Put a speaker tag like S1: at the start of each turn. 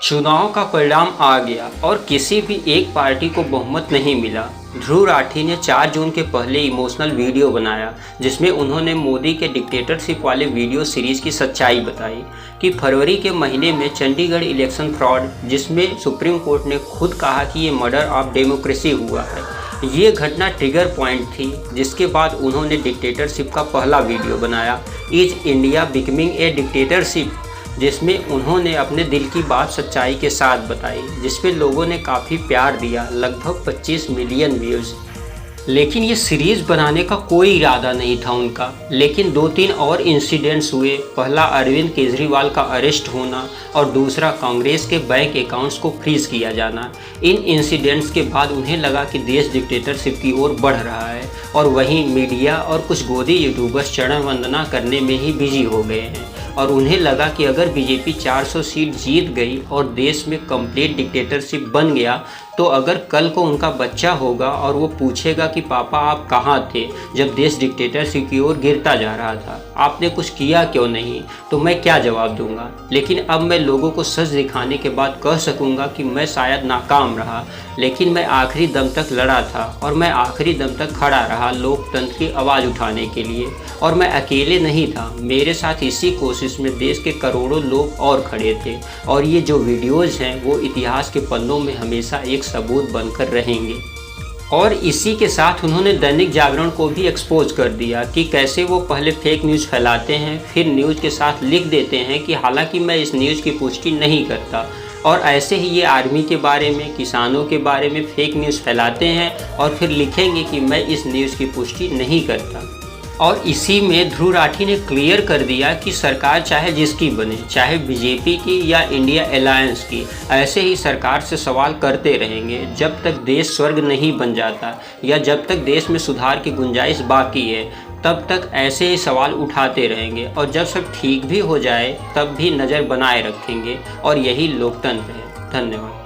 S1: चुनाव का परिणाम आ गया और किसी भी एक पार्टी को बहुमत नहीं मिला। ध्रुव राठी ने 4 जून के पहले इमोशनल वीडियो बनाया जिसमें उन्होंने मोदी के डिक्टेटरशिप वाले वीडियो सीरीज की सच्चाई बताई कि फरवरी के महीने में चंडीगढ़ इलेक्शन फ्रॉड, जिसमें सुप्रीम कोर्ट ने खुद कहा कि ये मर्डर ऑफ डेमोक्रेसी हुआ है, ये घटना ट्रिगर पॉइंट थी। जिसके बाद उन्होंने डिक्टेटरशिप का पहला वीडियो बनाया, is India becoming a dictatorship, जिसमें उन्होंने अपने दिल की बात सच्चाई के साथ बताई, जिसपे लोगों ने काफ़ी प्यार दिया, लगभग 25 मिलियन व्यूज़। लेकिन ये सीरीज़ बनाने का कोई इरादा नहीं था उनका। लेकिन 2-3 और इंसिडेंट्स हुए। पहला अरविंद केजरीवाल का अरेस्ट होना और दूसरा कांग्रेस के बैंक अकाउंट्स को फ्रीज किया जाना। इन इंसिडेंट्स के बाद उन्हें लगा कि देश डिक्टेटरशिप की ओर बढ़ रहा है और वहीं मीडिया और कुछ गोदी यूट्यूबर्स चरण वंदना करने में ही बिजी हो गए हैं और उन्हें लगा कि अगर बीजेपी 400 सीट जीत गई और देश में कंप्लीट डिक्टेटरशिप बन गया तो अगर कल को उनका बच्चा होगा और वो पूछेगा कि पापा आप कहाँ थे जब देश डिक्टेटरशिप की ओर गिरता जा रहा था, आपने कुछ किया क्यों नहीं, तो मैं क्या जवाब दूंगा। लेकिन अब मैं लोगों को सच दिखाने के बाद कह सकूंगा कि मैं शायद नाकाम रहा, लेकिन मैं आखिरी दम तक लड़ा था और मैं आखिरी दम तक खड़ा रहा लोकतंत्र की आवाज़ उठाने के लिए। और मैं अकेले नहीं था, मेरे साथ इसी कोशिश में देश के करोड़ों लोग और खड़े थे और ये जो वीडियोज़ हैं वो इतिहास के पन्नों में हमेशा एक सबूत बनकर रहेंगे। और इसी के साथ उन्होंने दैनिक जागरण को भी एक्सपोज कर दिया कि कैसे वो पहले फेक न्यूज़ फैलाते हैं, फिर न्यूज़ के साथ लिख देते हैं कि हालांकि मैं इस न्यूज़ की पुष्टि नहीं करता। और ऐसे ही ये आर्मी के बारे में, किसानों के बारे में फेक न्यूज़ फैलाते हैं और फिर लिखेंगे कि मैं इस न्यूज़ की पुष्टि नहीं करता। और इसी में ध्रुव राठी ने क्लियर कर दिया कि सरकार चाहे जिसकी बने, चाहे बीजेपी की या इंडिया अलायंस की, ऐसे ही सरकार से सवाल करते रहेंगे जब तक देश स्वर्ग नहीं बन जाता या जब तक देश में सुधार की गुंजाइश बाकी है, तब तक ऐसे ही सवाल उठाते रहेंगे और जब सब ठीक भी हो जाए तब भी नज़र बनाए रखेंगे। और यही लोकतंत्र है। धन्यवाद।